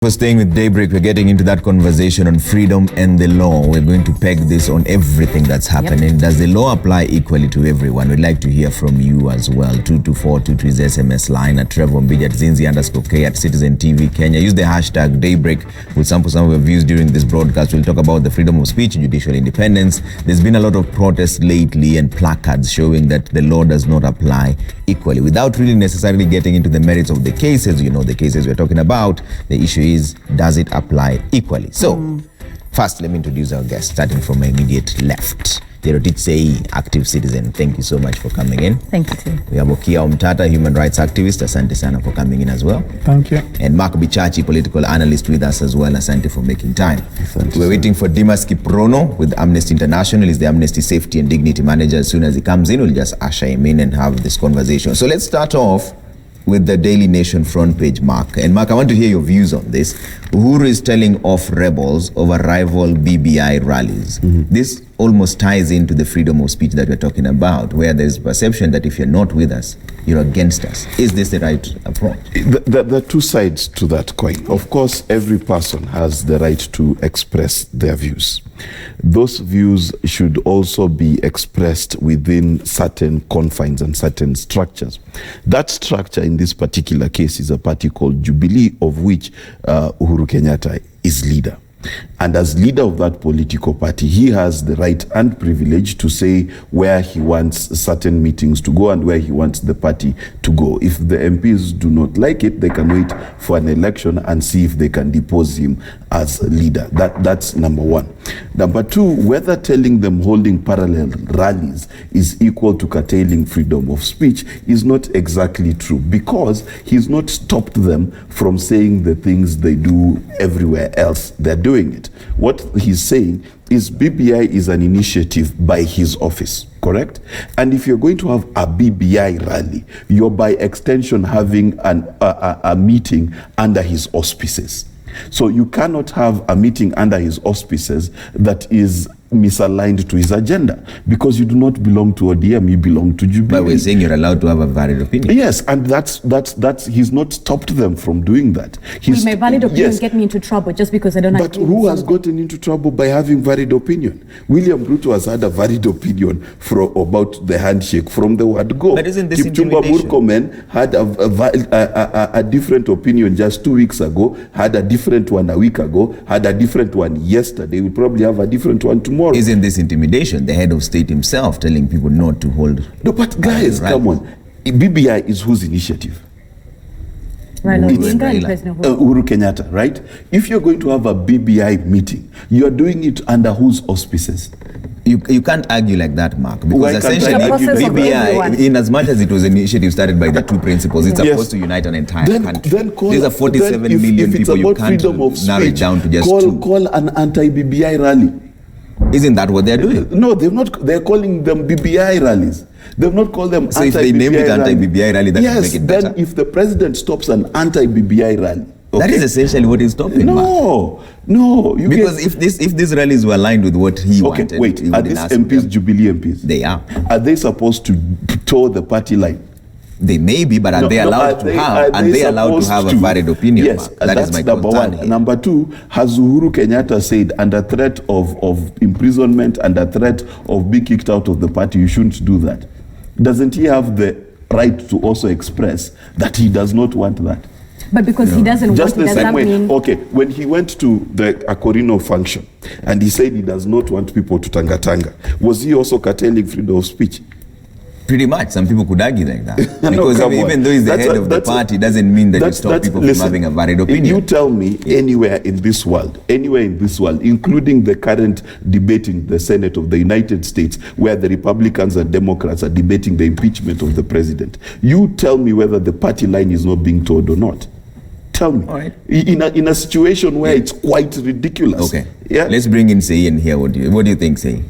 For staying with Daybreak, we're getting into that conversation on freedom and the law. We're going to peg this on everything that's happening. Does the law apply equally to everyone? We'd like to hear from you as well. 22422 is the SMS line at Trevor Mbiji at Zinzi_K at Citizen TV Kenya. Use the hashtag Daybreak. We'll sample some of your views during this broadcast. We'll talk about the freedom of speech and judicial independence. There's been a lot of protests lately and placards showing that the law does not apply equally. Without really necessarily getting into the merits of the cases, you know, the cases we're talking about, the issue is, does it apply equally? So, first, let me introduce our guest, starting from my immediate left. Sei, active citizen. Thank you so much for coming in. Thank you too. We have Okia Omtata, human rights activist. Asante sana for coming in as well. Thank you. And Mark Bichachi, political analyst with us as well. Asante for making time. We're waiting for Dimas Kiprono with Amnesty International. He's the Amnesty Safety and Dignity Manager. As soon as he comes in, we'll just usher him in and have this conversation. So let's start off with the Daily Nation front page, Mark. And Mark, I want to hear your views on this. Uhuru is telling off rebels over rival BBI rallies. This almost ties into the freedom of speech that we're talking about, where there's perception that if you're not with us, you're against us. Is this the right approach? There are two sides to that coin. Of course, every person has the right to express their views. Those views should also be expressed within certain confines and certain structures. That structure in this particular case is a party called Jubilee, of which Uhuru Kenyatta is leader. And as leader of that political party, he has the right and privilege to say where he wants certain meetings to go and where he wants the party to go. If the MPs do not like it, they can wait for an election and see if they can depose him as leader. That's number one. Number two, whether telling them holding parallel rallies is equal to curtailing freedom of speech is not exactly true, because he's not stopped them from saying the things they do everywhere else they're doing it. What he's saying is BBI is an initiative by his office, correct? And if you're going to have a BBI rally, you're by extension having a meeting under his auspices. So you cannot have a meeting under his auspices that is misaligned to his agenda, because you do not belong to ODM, you belong to Jubilee. But we're saying you're allowed to have a valid opinion. Yes, and that's he's not stopped them from doing that. Will my valid opinion get me into trouble just because I don't But who has gotten into trouble by having valid opinion? William Ruto has had a valid opinion about the handshake from the word go. But isn't this Kipchumba intimidation? Murkomen had a different opinion just 2 weeks ago, had a different one a week ago, had a different one yesterday, will probably have a different one tomorrow. Isn't this intimidation? The head of state himself telling people not to hold. No, but guys, come on. BBI is whose initiative? Uhuru Kenyatta, right? If you're going to have a BBI meeting, you're doing it under whose auspices? You can't argue like that, Mark, because Why essentially BBI, in as much as it was an initiative started by the two principals, it's supposed to unite an entire country. These are 47 million people. You can't narrow it down to just two. Call an anti-BBI rally. Isn't that what they're doing? No, they've not. They're calling them BBI rallies. They've not called them so anti-BBI. So if they name it anti-BBI rally, that would make it better. Then if the president stops an anti-BBI rally, okay? That is essentially what he's stopping. No. Because if these rallies were aligned with what he wanted, wait. Are these MPs Jubilee MPs? They are. Are they supposed to toe the party line? They may be, but are they allowed to have a valid opinion? Yes, that is my number one. Here. Number two, has Uhuru Kenyatta said under threat of imprisonment, under threat of being kicked out of the party, you shouldn't do that? Doesn't he have the right to also express that he does not want that? But because he doesn't just want it, the same way. Mean... Okay, when he went to the Akorino function and he said he does not want people to tanga, was he also curtailing freedom of speech? Pretty much. Some people could argue like that. Because even though he's the head of the party, doesn't mean that you stop people from having a valid opinion. You tell me anywhere in this world, including the current debate in the Senate of the United States, where the Republicans and Democrats are debating the impeachment of the president, you tell me whether the party line is not being told or not. Tell me. All right. In a situation where it's quite ridiculous. Okay. Yeah. Let's bring in Sei in here. What do you think, Sei?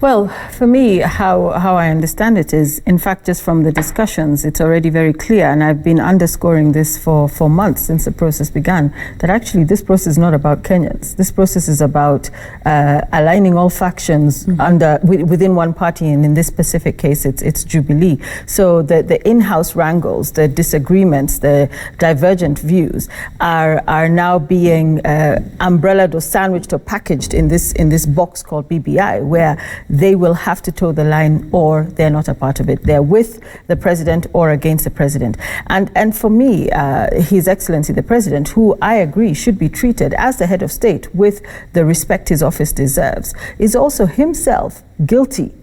Well, for me, how I understand it is, in fact, just from the discussions, it's already very clear, and I've been underscoring this for months since the process began, that actually this process is not about Kenyans. This process is about aligning all factions within one party, and in this specific case, it's Jubilee. So the in-house wrangles, the disagreements, the divergent views are now being umbrellaed or sandwiched or packaged in this box called BBI, where they will have to toe the line or they're not a part of it. They're with the president or against the president. And for me, His Excellency the President, who I agree should be treated as the head of state with the respect his office deserves, is also himself guilty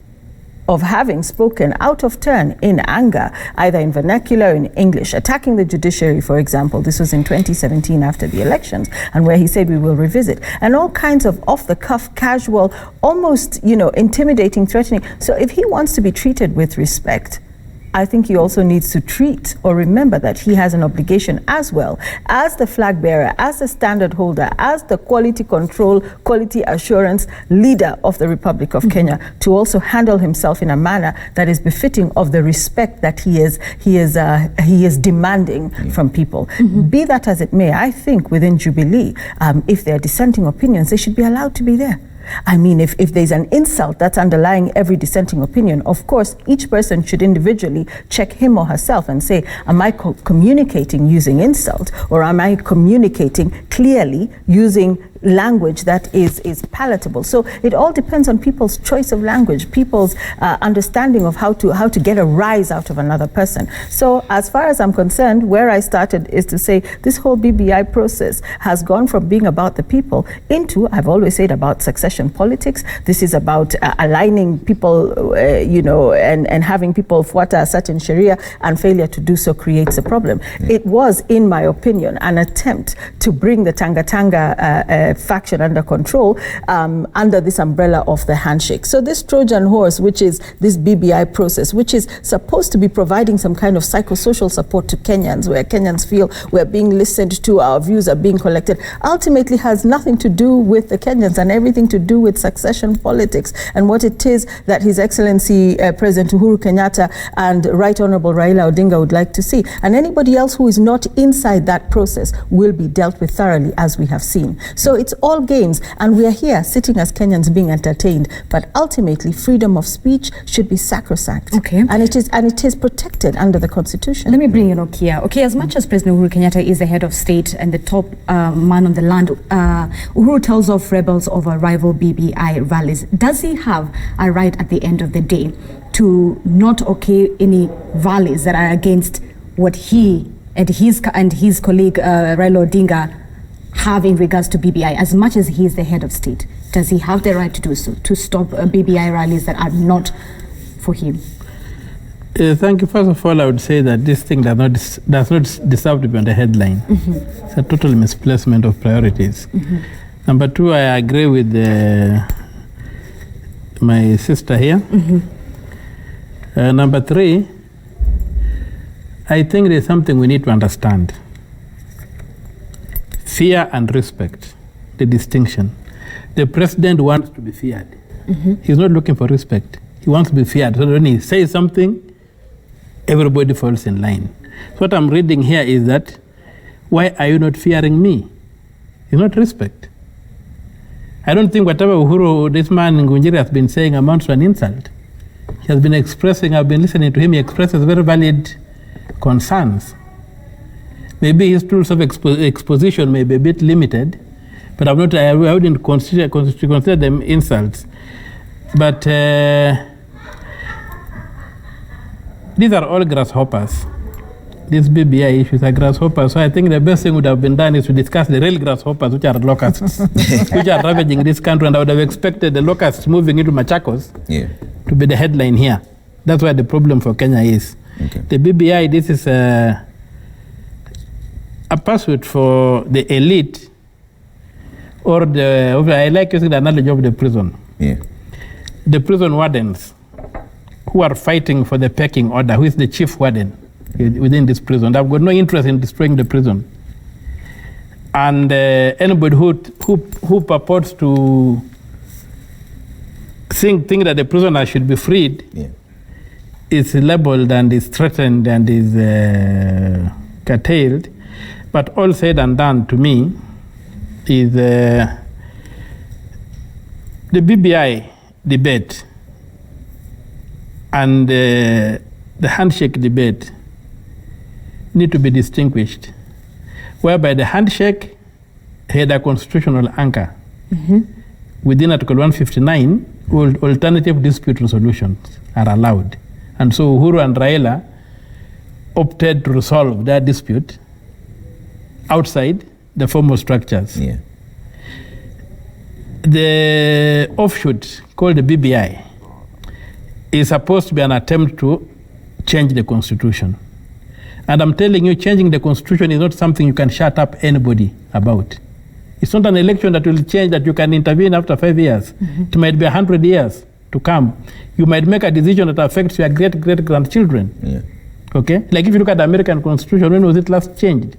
of having spoken out of turn in anger, either in vernacular or in English, attacking the judiciary, for example. This was in 2017 after the elections, and where he said we will revisit, and all kinds of off-the-cuff, casual, almost, intimidating, threatening. So if he wants to be treated with respect, I think he also needs to treat or remember that he has an obligation as well as the flag bearer, as the standard holder, as the quality control, quality assurance leader of the Republic of Kenya, to also handle himself in a manner that is befitting of the respect that he is demanding from people. Be that as it may, I think within Jubilee, if there are dissenting opinions, they should be allowed to be there. I mean, if there's an insult that's underlying every dissenting opinion, of course, each person should individually check him or herself and say, am I communicating using insult, or am I communicating clearly using language that is palatable? So it all depends on people's choice of language, people's understanding of how to get a rise out of another person. So as far as I'm concerned, where I started is to say this whole BBI process has gone from being about the people into, I've always said, about succession politics. This is about aligning people, and having people fuata a certain sharia, and failure to do so creates a problem. It was, in my opinion, an attempt to bring the Tanga faction under control under this umbrella of the handshake. So this Trojan horse, which is this BBI process, which is supposed to be providing some kind of psychosocial support to Kenyans, where Kenyans feel we're being listened to, our views are being collected, ultimately has nothing to do with the Kenyans and everything to do with succession politics and what it is that His Excellency President Uhuru Kenyatta and Right Honorable Raila Odinga would like to see. And anybody else who is not inside that process will be dealt with thoroughly, as we have seen. So it's all games, and we are here sitting as Kenyans being entertained, but ultimately freedom of speech should be sacrosanct. Okay. And it is protected under the Constitution. Let me bring in Okia. Okay, as much as President Uhuru Kenyatta is the head of state and the top man on the land, Uhuru tells off rebels over rival BBI rallies. Does he have a right at the end of the day to not okay any rallies that are against what he and his colleague Raila Odinga have in regards to BBI, as much as he is the head of state? Does he have the right to do so, to stop BBI rallies that are not for him? Thank you. First of all, I would say that this thing does not deserve to be on the headline. It's a total misplacement of priorities. Number two, I agree with my sister here. Number three, I think there's something we need to understand. Fear and respect, the distinction. The president wants to be feared. He's not looking for respect. He wants to be feared. So when he says something, everybody falls in line. So what I'm reading here is that, why are you not fearing me? It's not respect. I don't think whatever Uhuru, this man Ngunjiri, has been saying amounts to an insult. He has been expressing, I've been listening to him, he expresses very valid concerns. Maybe his tools of exposition may be a bit limited, but I wouldn't consider them insults. But these are all grasshoppers. These BBI issues are grasshoppers. So I think the best thing would have been done is to discuss the real grasshoppers, which are locusts, which are ravaging this country. And I would have expected the locusts moving into Machakos to be the headline here. That's where the problem for Kenya is. Okay. The BBI, this is a pursuit for the elite, or I like using the analogy of the prison. The prison wardens who are fighting for the pecking order, who is the chief warden within this prison. They've got no interest in destroying the prison. And anybody who purports to think that the prisoner should be freed Yeah. is labeled and is threatened and is curtailed. But all said and done, to me, is the BBI debate and the handshake debate need to be distinguished, whereby the handshake had a constitutional anchor. Within Article 159, alternative dispute resolutions are allowed. And so Uhuru and Raila opted to resolve their dispute outside the formal structures. Yeah. The offshoot called the BBI is supposed to be an attempt to change the constitution. And I'm telling you, changing the constitution is not something you can shut up anybody about. It's not an election that will change, that you can intervene after 5 years. It might be 100 years to come. You might make a decision that affects your great-great-grandchildren. Yeah. Okay? Like if you look at the American Constitution, when was it last changed?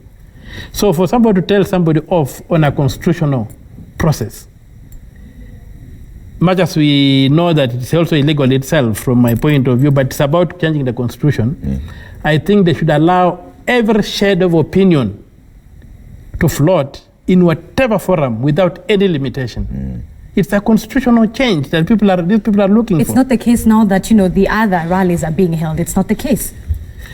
So for somebody to tell somebody off on a constitutional process, much as we know that it's also illegal itself from my point of view, but it's about changing the constitution, I think they should allow every shade of opinion to float in whatever forum without any limitation. It's a constitutional change that these people are looking It's for. not the case now that, you know, the other rallies are being held. It's not the case.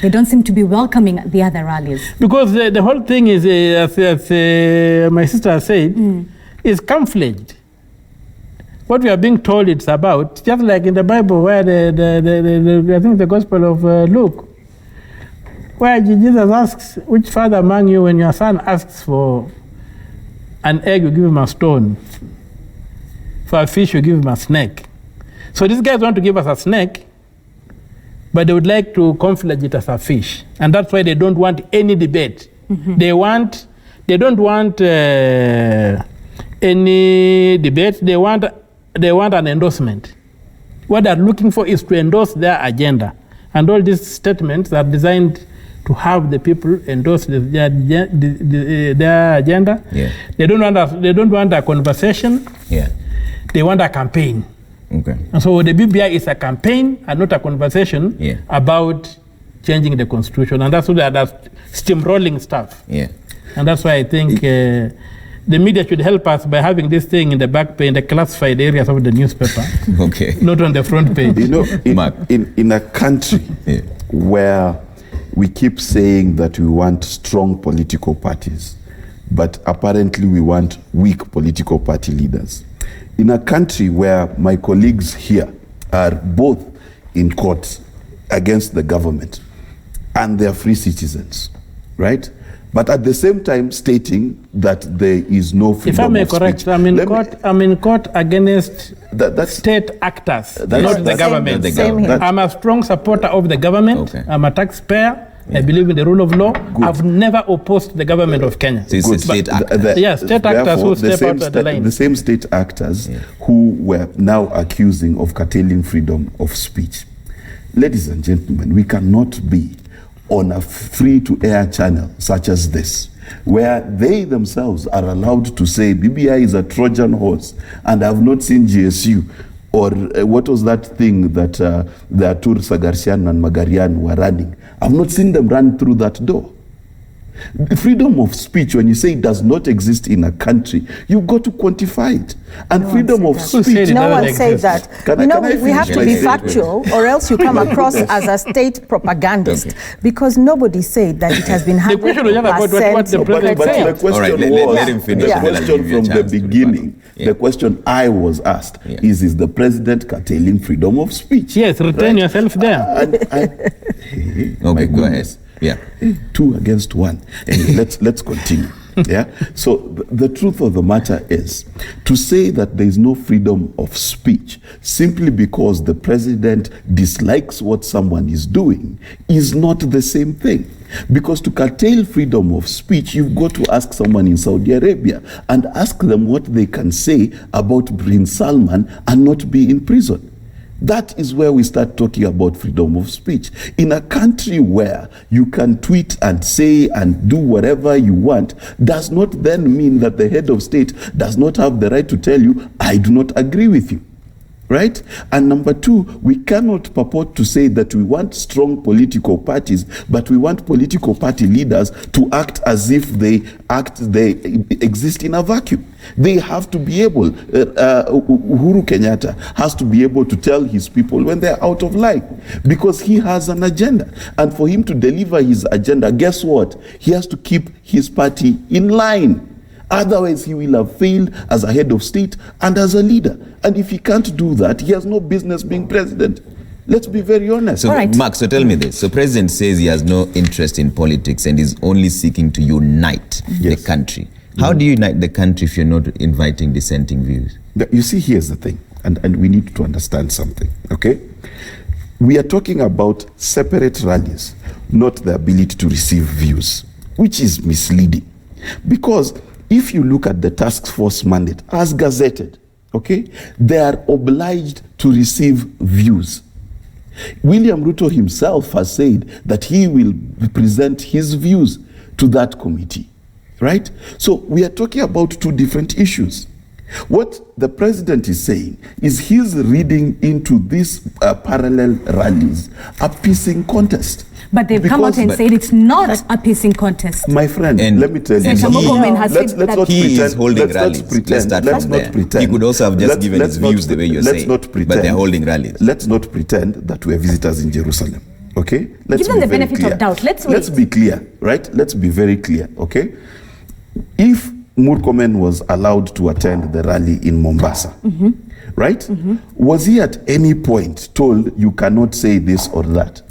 They don't seem to be welcoming the other rallies. Because the whole thing is, as my sister has said, is camouflaged. What we are being told it's about, just like in the Bible, where I think the Gospel of Luke, where Jesus asks, which father among you, when your son asks for an egg, you give him a stone. For a fish, you give him a snake. So these guys want to give us a snake, but they would like to camouflage it as a fish. And that's why they don't want any debate. They don't want any debate. They want an endorsement. What they're looking for is to endorse their agenda. And all these statements are designed to have the people endorse their agenda. Yeah. They don't want a conversation. Yeah. They want a campaign. Okay. And so the BBI is a campaign and not a conversation about changing the constitution. And that's what that's steamrolling stuff. Yeah. And that's why I think the media should help us by having this thing in the back page, in the classified areas of the newspaper, Okay. not on the front page. You know, Mark. in a country where we keep saying that we want strong political parties, but apparently we want weak political party leaders. In a country where my colleagues here are both in court against the government and they are free citizens, right? But at the same time stating that there is no freedom If I may of correct, speech. I'm in court against That's state actors, That's- not the that's- government. the Same government. here. I'm a strong supporter of the government. Okay. I'm a taxpayer. I believe in the rule of law. I've never opposed the government of Kenya. So it's a state actor. Yes, state actors who step out of the line. The same state actors who were now accusing of curtailing freedom of speech. Ladies and gentlemen, we cannot be on a free-to-air channel such as this, where they themselves are allowed to say BBI is a Trojan horse, and I have not seen GSU, or what was that thing that the Atur Sagarsian and Magarian were running. I've not seen them run through that door. The freedom of speech, when you say it does not exist in a country, you've got to quantify it. And freedom of Who said speech. it? No doesn't one said exist. that. Can I- You know, can I we have to finish be my statement? factual, or else you come across as a state propagandist, Okay. because nobody said that it has been The question was just about what the 100% president But said. the question All right, was, let him finish, the and then I'll question give you a from the chance to beginning, rebuttal. Yeah. the question I was asked is the president curtailing freedom of speech? Yes, retain yourself there. And Okay, my go ahead. goodness. Yeah. 2 against 1. Anyway, let's continue. Yeah. So the truth of the matter is to say that there is no freedom of speech simply because the president dislikes what someone is doing is not the same thing. Because to curtail freedom of speech, you've got to ask someone in Saudi Arabia and ask them what they can say about Prince Salman and not be in prison. That is where we start talking about freedom of speech. In a country where you can tweet and say and do whatever you want, does not then mean that the head of state does not have the right to tell you, I do not agree with you. right? And number two, we cannot purport to say that we want strong political parties, but we want political party leaders to act as if they exist in a vacuum. They have to be able, Uhuru Kenyatta has to be able to tell his people when they're out of line, because he has an agenda. And for him to deliver his agenda, guess what? He has to keep his party in line. Otherwise, he will have failed as a head of state and as a leader. And if he can't do that, he has no business being president. Let's be very honest. So, right. Mark, so tell me this. So, President says he has no interest in politics and is only seeking to unite the country. How do you unite the country if you're not inviting dissenting views? You see, here's the thing, and we need to understand something, okay? We are talking about separate rallies, not the ability to receive views, which is misleading. Because if you look at the task force mandate as gazetted, okay, they are obliged to receive views. William Ruto himself has said that he will present his views to that committee, right? So we are talking about two different issues. What the president is saying is he's reading into these parallel rallies a pissing contest. But they've come out and said it's not a pissing contest. My friend, And let me tell you. Senator Murkomen has said Let's that not he pretend. is holding Let's rallies. not pretend. Let's start Let's from not there. pretend. He could also have just given his not views the way you're let's saying. not pretend. But they're holding rallies. Let's not pretend that we're visitors in Jerusalem. Okay? Let's Give them be the very benefit clear. of doubt. Let's be clear, right? Let's be very clear, okay? If Murkomen was allowed to attend the rally in Mombasa, right? Was he at any point told you cannot say this or that?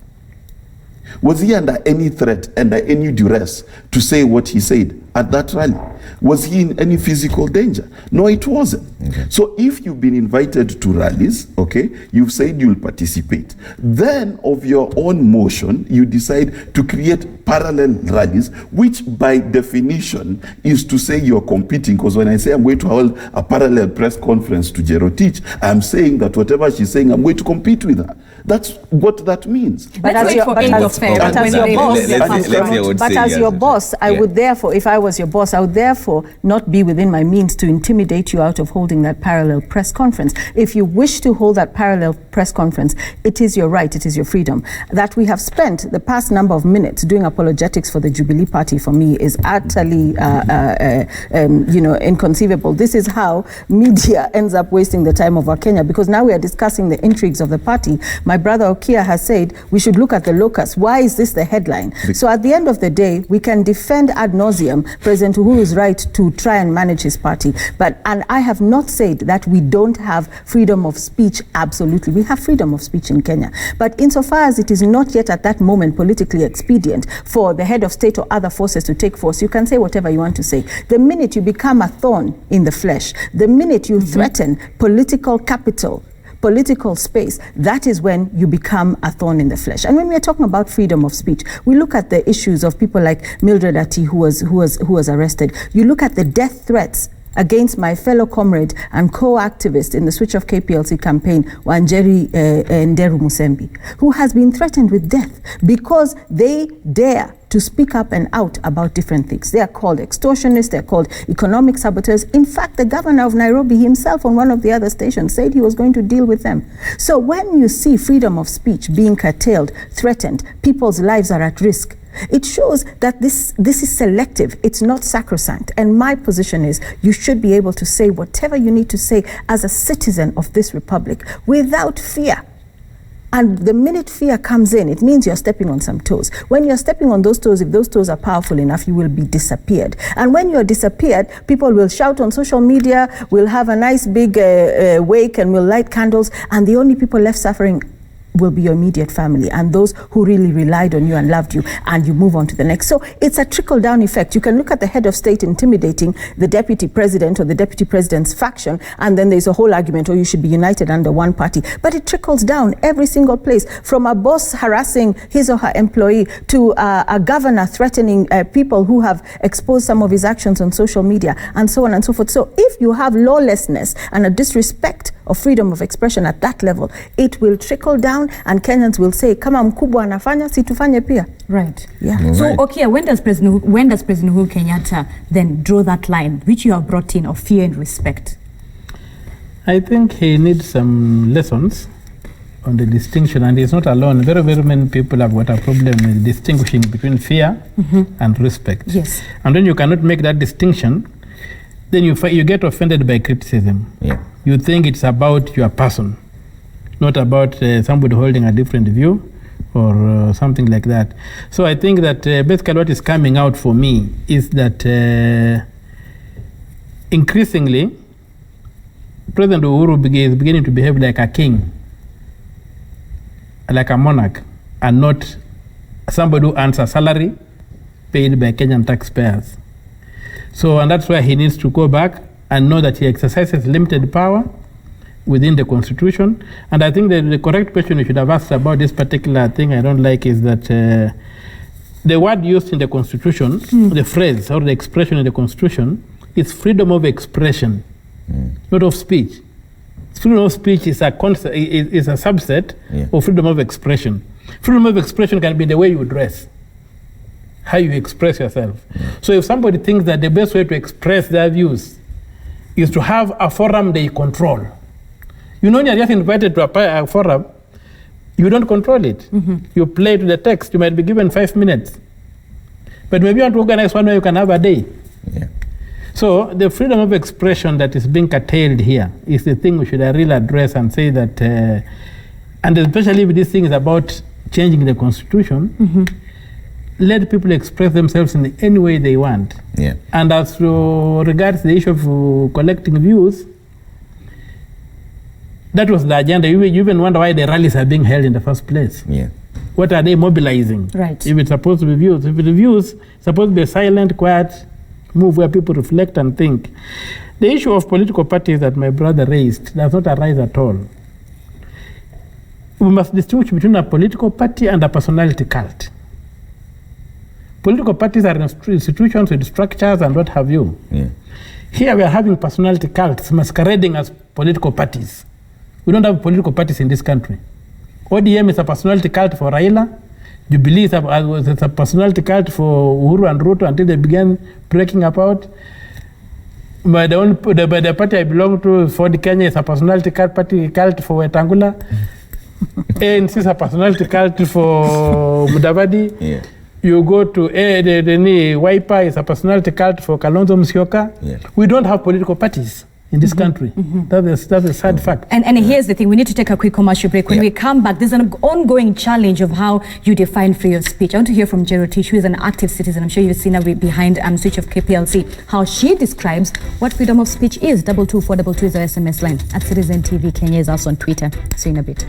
Was he under any threat, under any duress to say what he said at that rally? Was he in any physical danger? No, it wasn't. Okay. So if you've been invited to rallies, okay, you've said you'll participate. Then of your own motion, you decide to create parallel rallies, which by definition is to say you're competing. Because when I say I'm going to hold a parallel press conference to Jerotich, I'm saying that whatever she's saying, I'm going to compete with her. That's what that means. But as your boss, I would therefore, if I was your boss, I would therefore not be within my means to intimidate you out of holding that parallel press conference. If you wish to hold that parallel press conference, it is your right, it is your freedom. That we have spent the past number of minutes doing apologetics for the Jubilee Party, for me, is utterly inconceivable. This is how media ends up wasting the time of our Kenya, because now we are discussing the intrigues of the party. My brother Okia has said we should look at the locus. Why is this the headline? So at the end of the day, we can defend ad nauseum President Uhuru's right to try and manage his party. And I have not said that we don't have freedom of speech. Absolutely. We have freedom of speech in Kenya. But insofar as it is not yet at that moment politically expedient for the head of state or other forces to take force, you can say whatever you want to say. The minute you become a thorn in the flesh, the minute you threaten political capital, political space, that is when you become a thorn in the flesh. And when we are talking about freedom of speech, we look at the issues of people like Mildred Ati, who was arrested. You look at the death threats against my fellow comrade and co-activist in the Switch Off KPLC campaign, Wanjeri Nderu Musembi, who has been threatened with death because they dare to speak up and out about different things. They are called extortionists, they're called economic saboteurs. In fact, the governor of Nairobi himself on one of the other stations said he was going to deal with them. So when you see freedom of speech being curtailed, threatened, people's lives are at risk, it shows that this is selective. It's not sacrosanct. And my position is you should be able to say whatever you need to say as a citizen of this republic without fear. And the minute fear comes in, it means you're stepping on some toes. When you're stepping on those toes, if those toes are powerful enough, you will be disappeared. And when you're disappeared, people will shout on social media, we'll have a nice big wake and we'll light candles, and the only people left suffering will be your immediate family and those who really relied on you and loved you, and you move on to the next. So it's a trickle-down effect. You can look at the head of state intimidating the deputy president or the deputy president's faction, and then there's a whole argument, you should be united under one party. But it trickles down every single place, from a boss harassing his or her employee to a governor threatening people who have exposed some of his actions on social media, and so on and so forth. So if you have lawlessness and a disrespect of freedom of expression at that level, it will trickle down and Kenyans will say, kama mkubwa anafanya, si tufanye pia. Right. Yeah. Right. So, okay, when does President Uhuru Kenyatta then draw that line, which you have brought in, of fear and respect? I think he needs some lessons on the distinction, and he's not alone. Very, very many people have got a problem with distinguishing between fear and respect. Yes. And when you cannot make that distinction, then you get offended by criticism. Yeah. You think it's about your person, not about somebody holding a different view or something like that. So I think that basically what is coming out for me is that increasingly, President Uhuru is beginning to behave like a king, like a monarch, and not somebody who earns a salary paid by Kenyan taxpayers. So, and that's why he needs to go back and know that he exercises limited power within the constitution. And I think that the correct question you should have asked about this particular thing I don't like is that the word used in the constitution, the phrase or the expression in the constitution, is freedom of expression, not of speech. Freedom of speech is a subset of freedom of expression. Freedom of expression can be the way you dress, how you express yourself. So if somebody thinks that the best way to express their views is to have a forum they control, when you're just invited to a forum, you don't control it. You play to the text. You might be given 5 minutes. But maybe you want to organize one where you can have a day. Yeah. So the freedom of expression that is being curtailed here is the thing we should really address and say that, and especially if this thing is about changing the constitution, let people express themselves in any way they want. Yeah. And as regards the issue of collecting views, that was the agenda. You even wonder why the rallies are being held in the first place. Yeah. What are they mobilizing? Right. If it's supposed to be views, if it's views, it's supposed to be a silent, quiet move where people reflect and think. The issue of political parties that my brother raised does not arise at all. We must distinguish between a political party and a personality cult. Political parties are institutions with structures and what have you. Yeah. Here we are having personality cults masquerading as political parties. We don't have political parties in this country. ODM is a personality cult for Raila. Jubilee is a personality cult for Uhuru and Ruto until they began breaking apart. But the party I belong to, Ford Kenya, is a personality cult for Wetangula. ANC is a personality cult for Mudavadi. Yeah. You go to the Wiper is a personality cult for Kalonzo Musyoka. Yeah. We don't have political parties in this country. That's a sad fact. And here's the thing, we need to take a quick commercial break. When we come back, there's an ongoing challenge of how you define freedom of speech. I want to hear from Jerotish, who is an active citizen. I'm sure you've seen her behind Switch of KPLC, how she describes what freedom of speech is. 22422 is our SMS line. At Citizen TV Kenya is also on Twitter. See you in a bit.